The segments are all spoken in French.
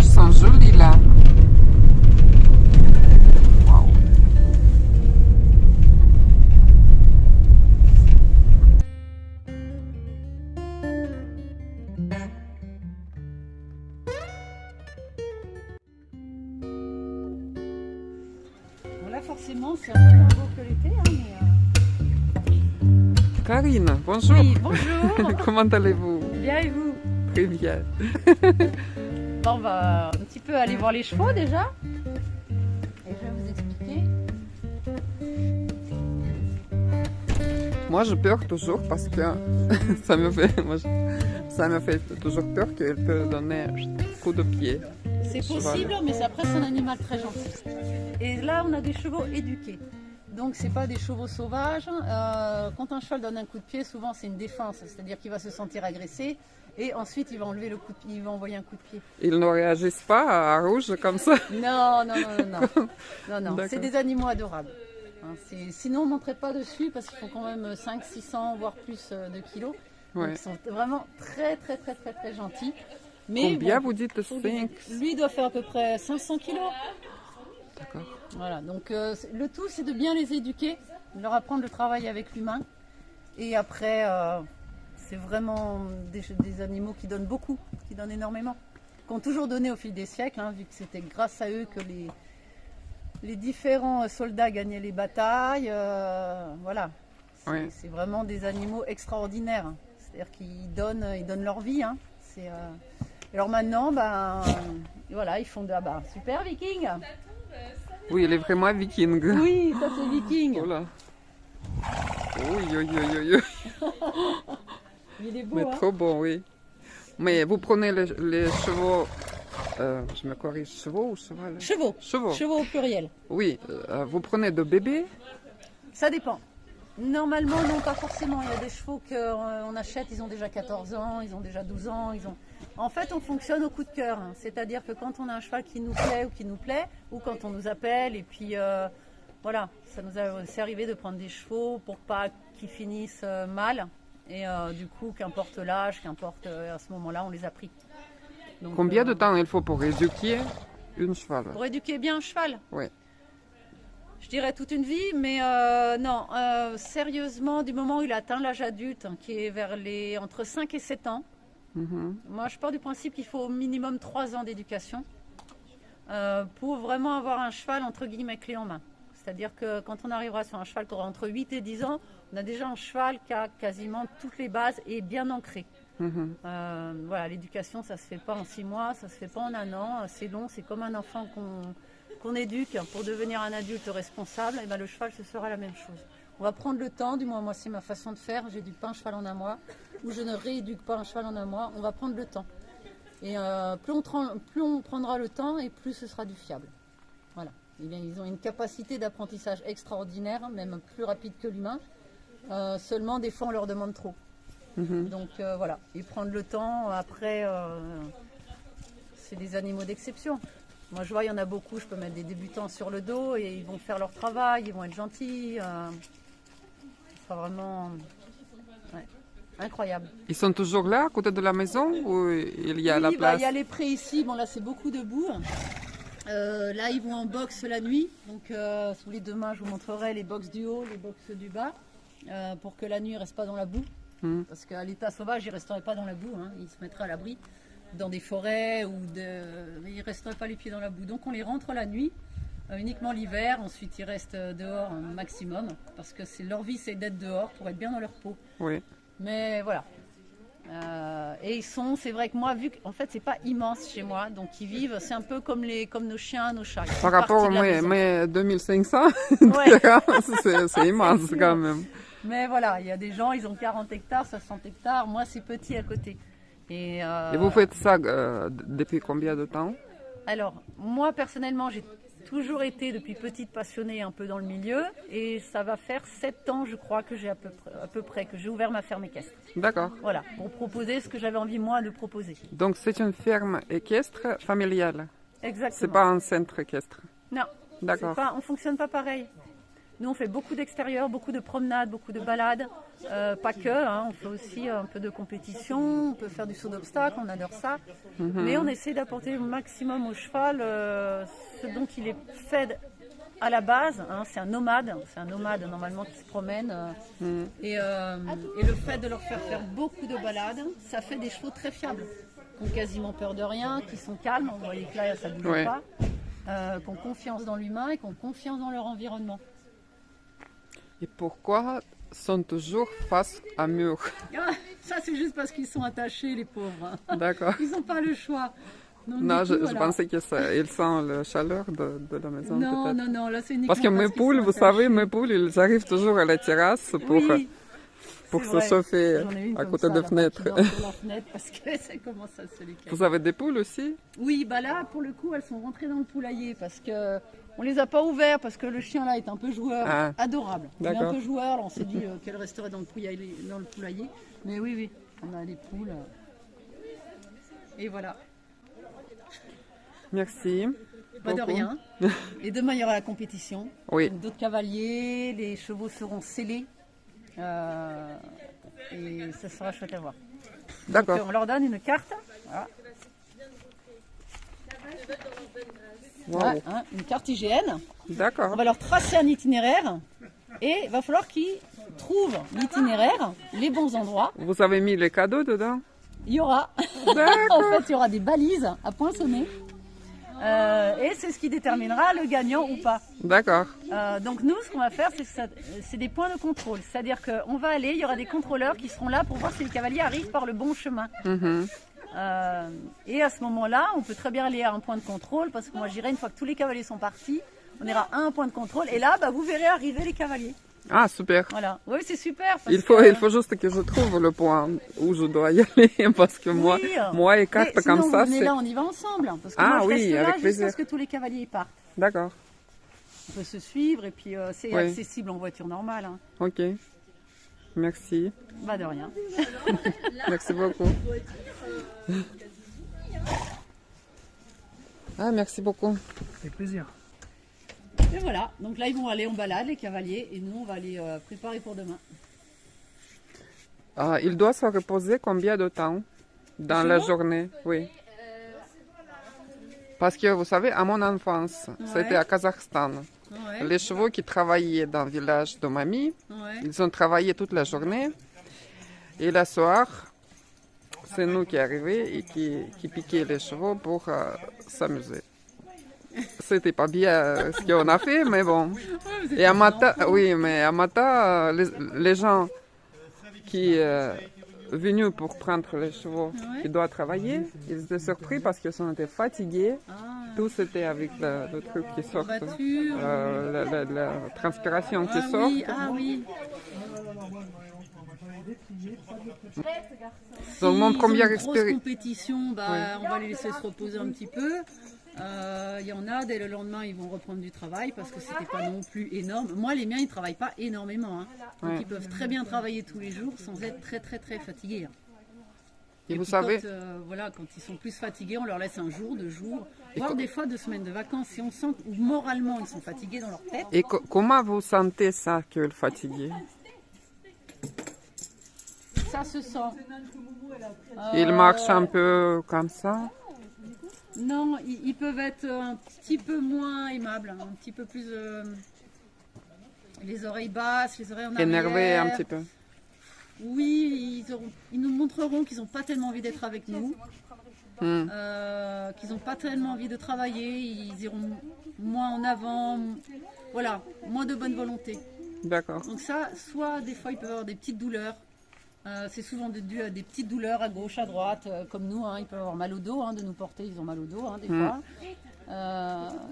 images sont jolies là. Waouh. Bon, là, forcément, c'est un peu moins beau que l'été, hein, mais... Karine, bonjour. Oui, bonjour. Comment allez-vous? Bien et vous? Très bien. Bon, on va un petit peu aller voir les chevaux déjà. Et je vais vous expliquer. Moi, je peur toujours parce que ça me fait toujours peur qu'elle peut donner un coup de pied. C'est possible, mais après c'est un animal très gentil. Et là, on a des chevaux éduqués. Donc, c'est pas des chevaux sauvages. Quand un cheval donne un coup de pied, souvent c'est une défense, c'est-à-dire qu'il va se sentir agressé et ensuite il va enlever le coup de pied, il va envoyer un coup de pied. Ils ne réagissent pas à rouge comme ça? Non, non, non, non, non, non. D'accord. C'est des animaux adorables. Hein, sinon, on ne monterait pas dessus parce qu'ils font quand même 500-600 voire plus de kilos. Donc, Ouais. ils sont vraiment très, très, très, très, très gentils. Mais Combien bon, vous dites 5? lui doit faire à peu près 500 kilos. D'accord. Voilà, donc le tout c'est de bien les éduquer, de leur apprendre le travail avec l'humain. Et après, c'est vraiment des animaux qui donnent beaucoup, qui donnent énormément. Qui ont toujours donné au fil des siècles, hein, vu que c'était grâce à eux que les différents soldats gagnaient les batailles. Voilà, Ouais. c'est vraiment des animaux extraordinaires. Hein. C'est-à-dire qu'ils donnent leur vie. Hein. Alors maintenant, ben, voilà, ils font super viking. Oui, il est vraiment viking. Oui, ça c'est viking. Oh là. Oui, oui, oui, oui, oui. Il est beau, Mais hein. trop bon, oui. Mais vous prenez les chevaux, je me corrige, chevaux ou cheval? Chevaux. Chevaux. Chevaux au pluriel. Oui, vous prenez de bébés? Ça dépend. Normalement, non, pas forcément. Il y a des chevaux qu'on achète, ils ont déjà 14 ans, ils ont déjà 12 ans. En fait, on fonctionne au coup de cœur. Hein. C'est-à-dire que quand on a un cheval qui nous plaît ou quand on nous appelle, et puis voilà, c'est arrivé de prendre des chevaux pour pas qu'ils finissent mal. Et du coup, qu'importe l'âge, qu'importe à ce moment-là, on les a pris. Donc, Combien de temps il faut pour éduquer une cheval? Pour éduquer bien un cheval? Oui. Je dirais toute une vie, mais non, sérieusement, du moment où il atteint l'âge adulte, hein, qui est entre 5 et 7 ans, moi je pars du principe qu'il faut au minimum 3 ans d'éducation pour vraiment avoir un cheval entre guillemets clé en main. C'est-à-dire que quand on arrivera sur un cheval qui aura entre 8 et 10 ans, on a déjà un cheval qui a quasiment toutes les bases et bien ancré. Voilà, l'éducation, ça se fait pas en 6 mois, ça se fait pas en 1 an, c'est long, c'est comme un enfant qu'on éduque pour devenir un adulte responsable, et ben le cheval, ce sera la même chose. On va prendre le temps, du moins moi c'est ma façon de faire, j'éduque pas un cheval en 1 mois, ou je ne rééduque pas un cheval en 1 mois, on va prendre le temps. Et plus on prendra le temps, et plus ce sera du fiable. Voilà. Et bien, ils ont une capacité d'apprentissage extraordinaire, même plus rapide que l'humain. Seulement, des fois, on leur demande trop. Donc voilà, et prendre le temps, après, c'est des animaux d'exception. Moi, je vois, il y en a beaucoup, je peux mettre des débutants sur le dos et ils vont faire leur travail, ils vont être gentils. Ce sera vraiment incroyable. Ils sont toujours là, à côté de la maison, ou il y a la Oui, place? il y a les prés ici, bon là c'est beaucoup debout. Là, ils vont en boxe la nuit, donc sous les 2 mains, je vous montrerai les boxes du haut, les boxes du bas, pour que la nuit, ils ne restent pas dans la boue. Parce qu'à l'état sauvage, ils ne resteraient pas dans la boue, hein. Ils se mettraient à l'abri dans des forêts, mais ils ne resteraient pas les pieds dans la boue. Donc on les rentre la nuit, uniquement l'hiver, ensuite ils restent dehors un maximum, parce que leur vie c'est d'être dehors pour être bien dans leur peau. Oui. Mais voilà. Et c'est vrai que moi, vu qu'en fait c'est pas immense chez moi, donc ils vivent, c'est un peu comme nos chiens, nos chats. Par rapport à mes 2500, Ouais. c'est immense quand même. Mais voilà, il y a des gens, ils ont 40 hectares, 60 hectares, moi c'est petit à côté. Et vous faites ça depuis combien de temps? Alors, moi personnellement, j'ai toujours été depuis petite passionnée un peu dans le milieu, et ça va faire 7 ans, je crois, que j'ai à peu près que j'ai ouvert ma ferme équestre. D'accord. Voilà, pour proposer ce que j'avais envie moi de proposer. Donc c'est une ferme équestre familiale? Exactement. C'est pas un centre équestre? Non. D'accord. On fonctionne pas pareil. Nous, on fait beaucoup d'extérieur, beaucoup de promenades, beaucoup de balades. Pas que, hein, on fait aussi un peu de compétition, on peut faire du saut d'obstacle, on adore ça. Mais on essaie d'apporter au maximum au cheval ce dont il est fait à la base. Hein, c'est un nomade normalement qui se promène. Et le fait de leur faire beaucoup de balades, ça fait des chevaux très fiables, qui ont quasiment peur de rien, qui sont calmes, vous voyez que là ça ne bouge pas, qui ont confiance dans l'humain et qui ont confiance dans leur environnement. Et pourquoi sont toujours face à mur? Ça c'est juste parce qu'ils sont attachés, les pauvres. D'accord. Ils n'ont pas le choix. Donc, Non, coup, je pensais qu'ils sentent la chaleur de la maison. Non, là c'est uniquement parce que mes poules, vous savez, mes poules, ils arrivent toujours à la terrasse pour se chauffer à côté des fenêtres. La fenêtre parce que ça commence à se lécher. Vous avez des poules aussi? Oui, bah là, pour le coup, elles sont rentrées dans le poulailler parce que on les a pas ouverts parce que le chien là est un peu joueur, adorable. Il est un peu joueur, alors on s'est dit qu'elle resterait dans le poulailler. Mais oui, on a les poules. Et voilà. Merci. Pas de rien. Et demain, il y aura la compétition. Oui. D'autres cavaliers, les chevaux seront scellés. Et ça sera chouette à voir. D'accord. Donc, on leur donne une carte. Voilà. Wow. Ouais, une carte IGN. D'accord. On va leur tracer un itinéraire. Et il va falloir qu'ils trouvent l'itinéraire, les bons endroits. Vous avez mis les cadeaux dedans? Il y aura. En fait, il y aura des balises à poinçonner. Et c'est ce qui déterminera le gagnant ou pas. D'accord. Donc nous, ce qu'on va faire, c'est des points de contrôle. C'est-à-dire qu'on va aller, il y aura des contrôleurs qui seront là pour voir si les cavaliers arrivent par le bon chemin. Et à ce moment-là, on peut très bien aller à un point de contrôle, parce que moi j'irai une fois que tous les cavaliers sont partis, on ira à un point de contrôle, et là, vous verrez arriver les cavaliers. Ah, super. Voilà. Oui, c'est super. Il faut juste que je trouve le point où je dois y aller, parce que moi et carte comme ça, c'est... là, on y va ensemble. Parce que moi, je reste là avec plaisir. jusqu'à ce que tous les cavaliers partent. D'accord. On peut se suivre, et puis c'est accessible en voiture normale. Hein. Ok. Merci. De rien. Merci beaucoup. Merci beaucoup. Avec plaisir. Et voilà, donc là ils vont aller en balade, les cavaliers, et nous on va aller préparer pour demain. Il doit se reposer combien de temps dans la journée? Oui. Parce que vous savez, à mon enfance, c'était à Kazakhstan. Les chevaux qui travaillaient dans le village de mamie, ils ont travaillé toute la journée. Et le soir, c'est nous qui arrivons et qui piquaient les chevaux pour s'amuser. C'était pas bien ce qu'on a fait, mais bon. Et à matin, à matin, les gens qui venus pour prendre les chevaux qui doivent travailler, ils étaient surpris parce qu'ils étaient fatigués. Tous étaient avec le truc qui sort, la transpiration qui sort. Donc mon première expérience. Compétition, on va les laisser se reposer un petit peu. Il y en a, dès le lendemain, ils vont reprendre du travail parce que c'était pas non plus énorme. Moi, les miens, ils travaillent pas énormément. Hein. Donc, ils peuvent très bien travailler tous les jours sans être très, très, très fatigués. Hein. Et vous savez... quand ils sont plus fatigués, on leur laisse un jour, 2 jours, voire des fois 2 semaines de vacances. Si on sent que moralement, ils sont fatigués dans leur tête. Et comment vous sentez ça, que le fatigué? Ça se sent. Ils marchent un peu comme ça? Non, ils peuvent être un petit peu moins aimables, un petit peu plus... les oreilles basses, les oreilles en arrière. Énervés un petit peu. Oui, ils nous montreront qu'ils n'ont pas tellement envie d'être avec nous, qu'ils n'ont pas tellement envie de travailler, ils iront moins en avant, voilà, moins de bonne volonté. D'accord. Donc ça, soit des fois ils peuvent avoir des petites douleurs, c'est souvent dû à des petites douleurs à gauche, à droite, comme nous, ils peuvent avoir mal au dos, de nous porter, ils ont mal au dos des fois.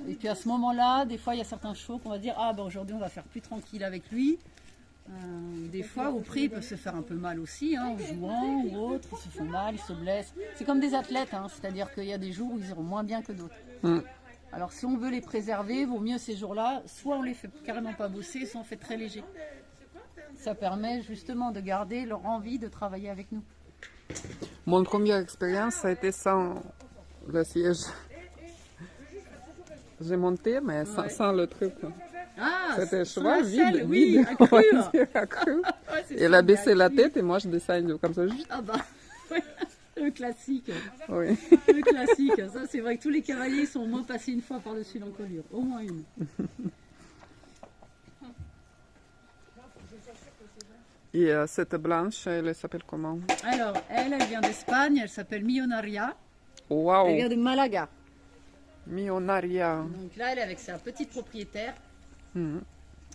Et puis à ce moment-là, des fois il y a certains chevaux qu'on va dire, aujourd'hui on va faire plus tranquille avec lui. Des fois au prix ils peuvent se faire un peu mal aussi, en jouant ou autre, ils se font mal, ils se blessent. C'est comme des athlètes, c'est-à-dire qu'il y a des jours où ils iront moins bien que d'autres. Alors si on veut les préserver, vaut mieux ces jours-là, soit on les fait carrément pas bosser, soit on fait très léger. Ça permet justement de garder leur envie de travailler avec nous. Mon première expérience, ça a été sans le siège. J'ai monté, mais sans le truc. Ah, C'était un sous cheval la selle, vide, oui, vide, à on va cru. dire, à cru. Ouais, c'est Elle a ça, baissé à la cru. tête et moi je descends comme ça. Ah bah, ouais, le classique. Oui. Le classique. Ça, c'est vrai que tous les cavaliers sont au moins passés une fois par-dessus l'encolure. Au moins une. Et cette blanche, elle s'appelle comment? Alors, elle vient d'Espagne. Elle s'appelle Millonaria. Elle Waouh! vient de Malaga. Millonaria. Donc là, elle est avec sa petite propriétaire. Mhm.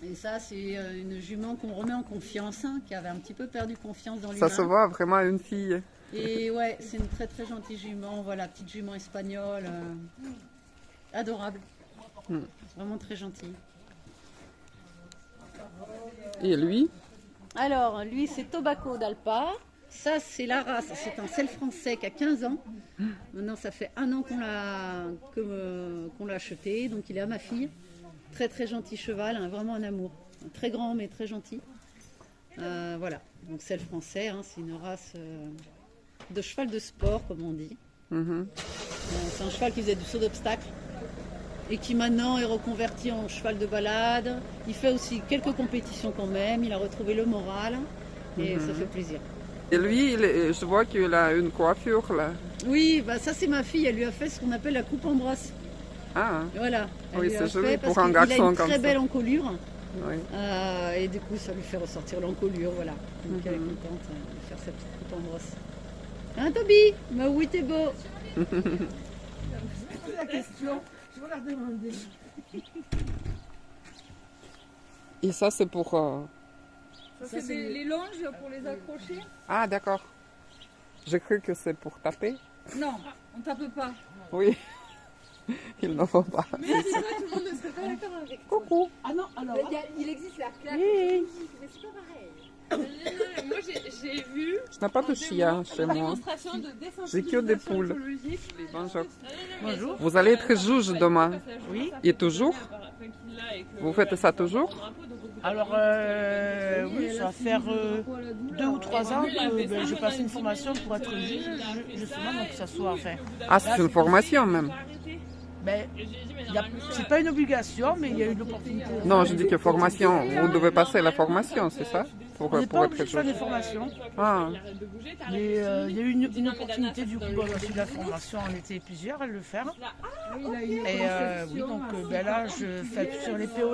Et ça, c'est une jument qu'on remet en confiance, hein, qui avait un petit peu perdu confiance dans Ça l'humain. se voit vraiment une fille. Et ouais, c'est une très très gentille jument. Voilà, petite jument espagnole. Adorable. Vraiment très gentille. Et lui? Alors, lui, c'est Tobacco d'Alpa. Ça, c'est la race. C'est un sel français qui a 15 ans. Maintenant, ça fait 1 an qu'on l'a acheté. Donc, il est à ma fille. Très, très gentil cheval. Hein, vraiment un amour. Très grand, mais très gentil. Voilà. Donc, sel français. Hein, c'est une race de cheval de sport, comme on dit. C'est un cheval qui faisait du saut d'obstacle. Et qui maintenant est reconverti en cheval de balade. Il fait aussi quelques compétitions quand même. Il a retrouvé le moral. Et ça fait plaisir. Et lui, je vois qu'il a une coiffure là. Oui, bah ça c'est ma fille, elle lui a fait ce qu'on appelle la coupe en brosse. Ah, Voilà. Elle oui, lui a c'est joli fait pour parce un qu'il a garçon une comme très ça. belle encolure. Oui. Et du coup, ça lui fait ressortir l'encolure, voilà. Donc elle est contente de faire sa petite coupe en brosse. Hein Toby? Mais oui, t'es beau. C'est la question, je vais leur demander. Et ça, c'est pour... Ça, c'est les longes pour les accrocher. Ah, d'accord. J'ai cru que c'est pour taper. Non, on tape pas. Oui. Il n'en faut pas. Mais si toi, tout le monde ne serait pas d'accord avec toi. Coucou. Ah non, alors. Il existe la claque. Oui. Mais c'est pas pareil. Moi, j'ai vu. Je n'ai pas de chien chez moi. Démonstration de J'ai que des poules. écologique. Bonjour. Bonjour. Vous allez être juge demain. Oui. Et toujours? Vous faites ça toujours? Alors, oui, ça va faire 2 ou 3 ans que je passe une formation pour être juge, justement, donc que ça soit, enfin, Ah, c'est une formation même. ben, c'est pas une obligation, mais il y a une opportunité. Non, je dis que formation, vous devez passer la formation, c'est ça? On n'est pas Pour obligé être de faire des juge. formations, Ah, mais il y a eu une opportunité, du coup, on a suivi la formation, on était plusieurs à le faire. Et oui, donc ben là, je fais sur les POR,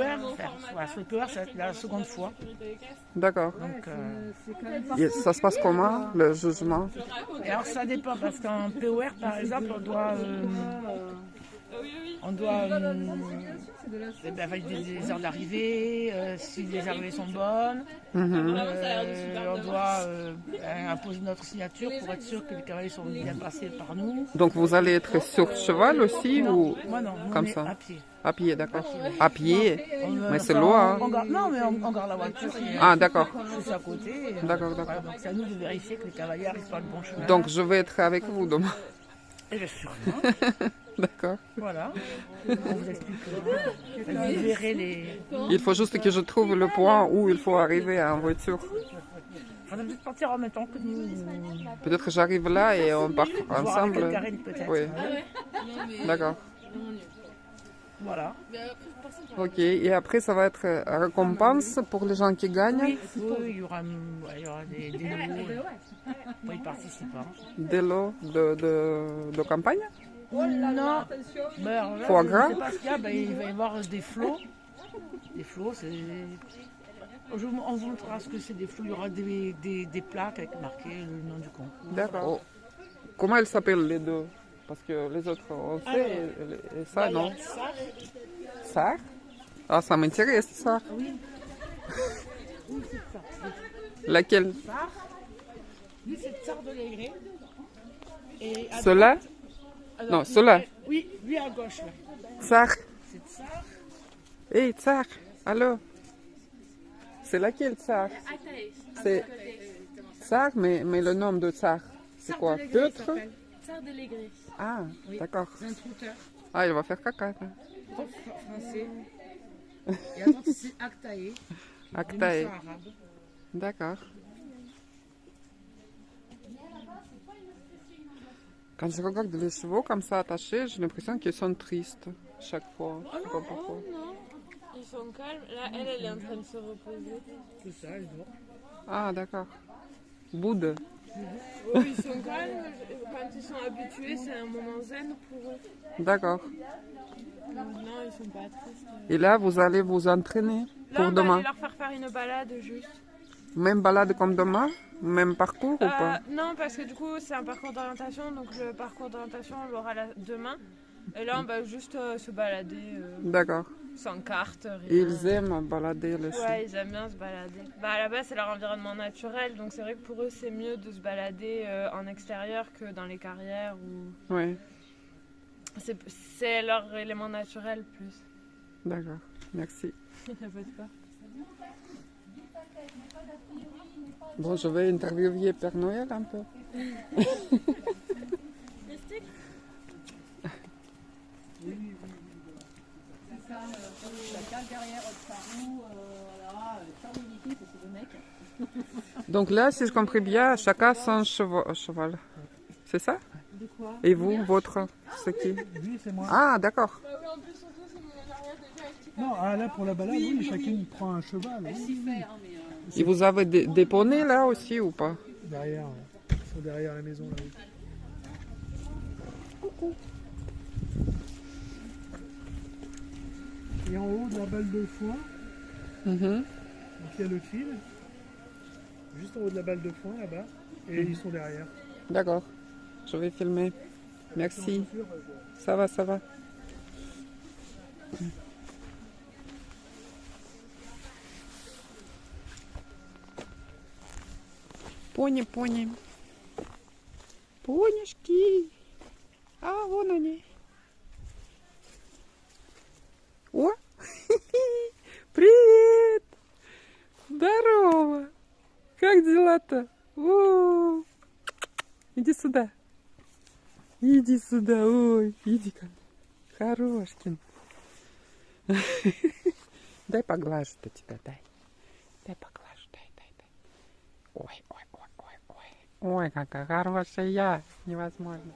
voilà, sur les POR, ça va être la seconde fois. d'accord. Donc, Et ça se passe comment, le jugement? et alors ça dépend, parce qu'en POR, par exemple, on doit valider les heures d'arrivée, si les arrivées sont bonnes. On doit imposer notre signature pour être sûr que les cavaliers sont bien passés par nous. Donc vous allez être sur cheval aussi ou Moi non, nous, comme on est ça? à pied. À pied, d'accord. À pied? Mais c'est Enfin, loin. non, mais on garde la voiture. Ah, d'accord. Juste à côté. D'accord, Voilà, d'accord. donc c'est à nous de vérifier que les cavaliers arrivent par le bon chemin. Donc je vais être avec vous demain. Et bien sûrement. D'accord. Voilà. On vous expliquera. Vous verrez les. Il faut juste que je trouve le point où il faut arriver en voiture. Il faudrait peut-être partir en même temps que nous. Peut-être que j'arrive là et on part Voir avec ensemble. Karine peut-être. Oui. D'accord. Voilà. Ok. Et après, ça va être récompense pour les gens qui gagnent. Oui, il y aura des lots pour les participants. Des lots de campagne. Non. Ben, alors là, Foie je gras. sais pas ce qu'il y a. Ben, il va y avoir des flots. Des flots, c'est. On vous montrera ce que c'est des flots. Il y aura des plaques avec marqué le nom du concours. D'accord. Comment elles s'appellent les deux? Parce que les autres, on sait. Et ça, non? Ça? Ah, ça m'intéresse, ça. Oui. Laquelle? Lui, c'est Tsar de Légré. Et à Cela? droite- alors, Non, cela. Oui, lui à gauche, là. Tsar. C'est Tsar. Hé, Tsar. Allô? C'est laquelle, Tsar? C'est Tsar, mais le nom de Tsar, c'est quoi? Piotr? Tsar de Légré. Ah, d'accord. C'est un trouteur Ah, il va faire caca. Là. français. Et à droite, c'est Aktae. Aktae. Arabe. D'accord. Quand je regarde les chevaux comme ça attachés, j'ai l'impression qu'ils sont tristes chaque fois. Je sais pas pourquoi. Non, ils sont calmes. Là, elle est en train de se reposer. C'est ça, elle dort. Ah, d'accord. Bouddha. Oui, ils sont calmes. Quand ils sont habitués, c'est un moment zen pour eux. D'accord. Non, ils sont pas tristes. Et là, vous allez vous entraîner Là, pour on va demain. aller leur faire une balade juste. Même balade comme demain? Même parcours ou pas? Non, parce que du coup, c'est un parcours d'orientation. Donc le parcours d'orientation, on l'aura demain. Et là, on va juste se balader D'accord. sans carte. Rien. Et ils aiment balader le Ouais, ils aiment bien se balader. Bah, à la base, c'est leur environnement naturel. Donc c'est vrai que pour eux, c'est mieux de se balader en extérieur que dans les carrières. Oui, C'est leur élément naturel plus. d'accord. Merci. Bon, je vais interviewer Père Noël un peu. Donc là, si je comprends bien, chacun son cheval. C'est ça? De quoi? Et vous, votre, c'est qui? Lui, c'est moi. Ah, d'accord. Non, ah, là, pour la balade, oui, chacun prend un cheval. Elle Oui. s'y fait, hein, mais... Et vous avez des poneys là aussi ou pas? Derrière, ouais. Ils sont derrière la maison, là. Oui. Et en haut de la balle de foin, Mhm. donc il y a le fil, juste en haut de la balle de foin là-bas, et ils sont derrière. D'accord. Je vais filmer. Merci. Ça va, ça va. Пони, пони. Понишки. А, вон они. О! Привет! Здорово! Как дела-то? О! Иди сюда. Иди сюда. Ой, иди-ка. Хорошкин. Дай поглажу-то тебя, дай. Дай поглажу, дай. Ой. Ой, какая хорошая. Невозможно.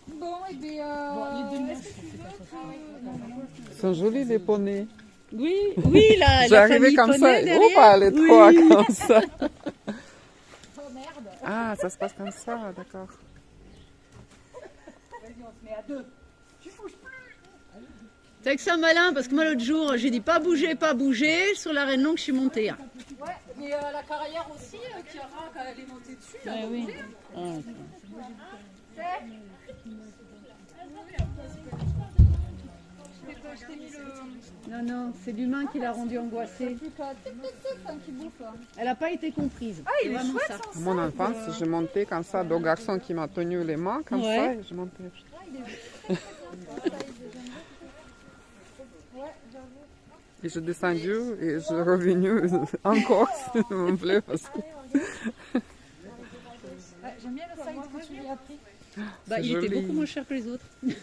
Bon, et bien. Ils sont jolis les poneys. Oui, oui, la J'arrivais famille comme ça. poney derrière. Ouah, les Oui. trois comme ça. Ah, ça se passe comme ça, d'accord. C'est que ça malin, parce que moi l'autre jour, j'ai dit pas bouger. Sur la reine longue, je suis montée. Hein. Ouais, mais la carrière aussi, Chiara, quand elle est montée dessus, là. Oui. Je t'ai mis le. Non, c'est l'humain qui l'a rendue angoissée. Plus qu'à tic, qui bouffe, là. Elle n'a pas été comprise. Ah, il est vraiment chouette, ça. ça. À mon enfance, je montais comme ça, deux garçons qui m'ont tenu les mains comme Ouais. ça, et je montais. Et je descendu et je suis revenu encore, s'il vous plaît, parce que J'aime bien le size que tu lui as pris. Bah, c'est il était joli. beaucoup moins cher que les autres. Ouais,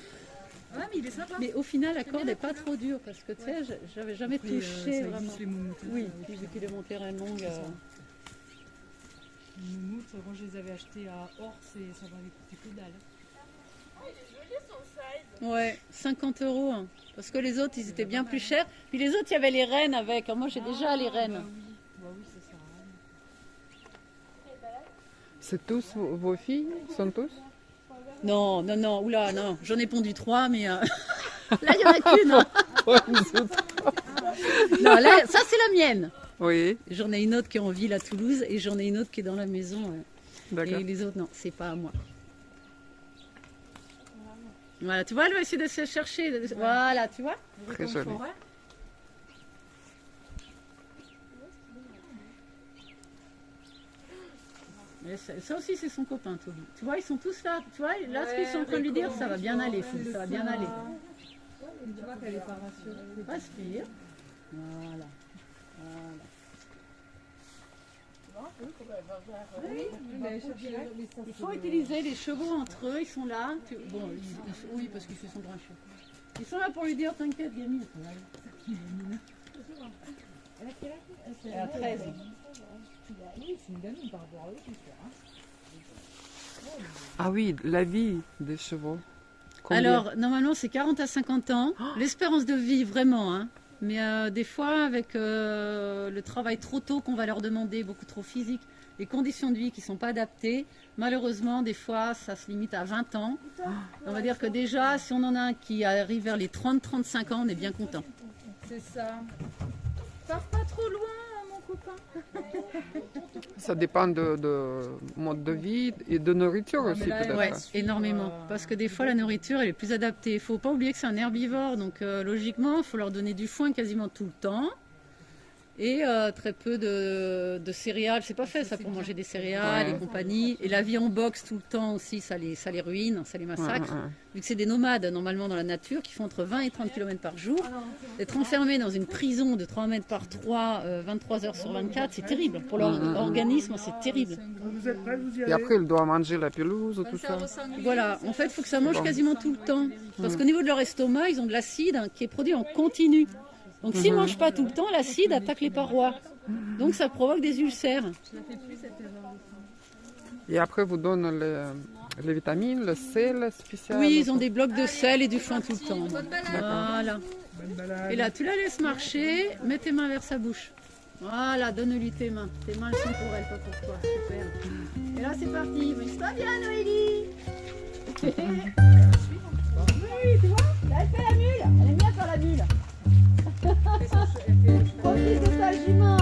mais il est sympa. Mais au final, la corde n'est pas trop dure parce que tu sais, j'avais jamais touché vraiment. Oui, puis les montées reine longue. Les moumoutes, quand je les avais achetés à Ors, ça m'avait coûté que dalle. Ouais, 50 €. Hein. Parce que les autres, ils étaient bien plus chers. Puis les autres, il y avait les rennes avec. Moi, j'ai déjà les rennes. Bah oui, c'est ça. c'est tous vos filles, sont tous? Non, oula, non. J'en ai pondu 3, mais là, il n'y en a qu'une. Hein. Non, là, ça, c'est la mienne. Oui, J'en ai une autre qui est en ville à Toulouse et j'en ai une autre qui est dans la maison. d'accord. Et les autres, non, c'est pas à moi. Voilà, tu vois, elle va essayer de se chercher. Voilà, tu vois. Très joli. Mais ça aussi, c'est son copain, Toby. Tu vois, ils sont tous là. Tu vois, là, ce qu'ils sont en train de lui dire, ça va bien aller, fille, ça va bien aller. Tu vois qu'elle est pas rassurée. Respire. Voilà. Il faut utiliser les chevaux entre eux, ils sont là. Bon, oui, parce qu'ils se sont grinchés. Ils sont là pour lui dire, t'inquiète, gamine. Elle a 13. Oui, c'est une gamine par rapport à eux, c'est sûr. Ah oui, la vie des chevaux. Combien? Alors, normalement, c'est 40 à 50 ans. L'espérance de vie, vraiment. Hein. Mais des fois, avec le travail trop tôt qu'on va leur demander, beaucoup trop physique, les conditions de vie qui ne sont pas adaptées, malheureusement, des fois, ça se limite à 20 ans. On va dire que déjà, si on en a un qui arrive vers les 30-35 ans, on est bien content. C'est ça. Pars pas trop loin, mon copain. Ça dépend de mode de vie et de nourriture aussi, peut-être. Oui, énormément. Parce que des fois, la nourriture, elle est plus adaptée. Il ne faut pas oublier que c'est un herbivore. Donc, logiquement, il faut leur donner du foin quasiment tout le temps. Et très peu de céréales. C'est pas fait, ça, pour manger des céréales et compagnie. Et la vie en boxe tout le temps aussi, ça les ruine, ça les massacre. Vu que c'est des nomades, normalement, dans la nature, qui font entre 20 et 30 km par jour. Être enfermé dans une prison de 3 mètres par 3, 23 heures sur 24, c'est terrible. Pour leur organisme, c'est terrible. Et après, il doit manger la pelouse, tout ça. Voilà, en fait, il faut que ça mange quasiment tout le temps. Parce qu'au niveau de leur estomac, ils ont de l'acide qui est produit en continu. Donc s'ils ne mangent pas tout le temps, l'acide attaque les parois. Donc ça provoque des ulcères. Et après, vous donnez les vitamines, le sel spécial? Oui, ils ont des blocs de sel et du foin tout le temps. Voilà. Et là, tu la laisses marcher, mets tes mains vers sa bouche. Voilà, donne-lui tes mains. Tes mains, elles sont pour elle, pas pour toi. Super. Et là, c'est parti. Amuse-toi bien, Noélie. Oui, tu vois, là, elle fait la mule. Elle aime bien faire la mule. Profite de ta jument.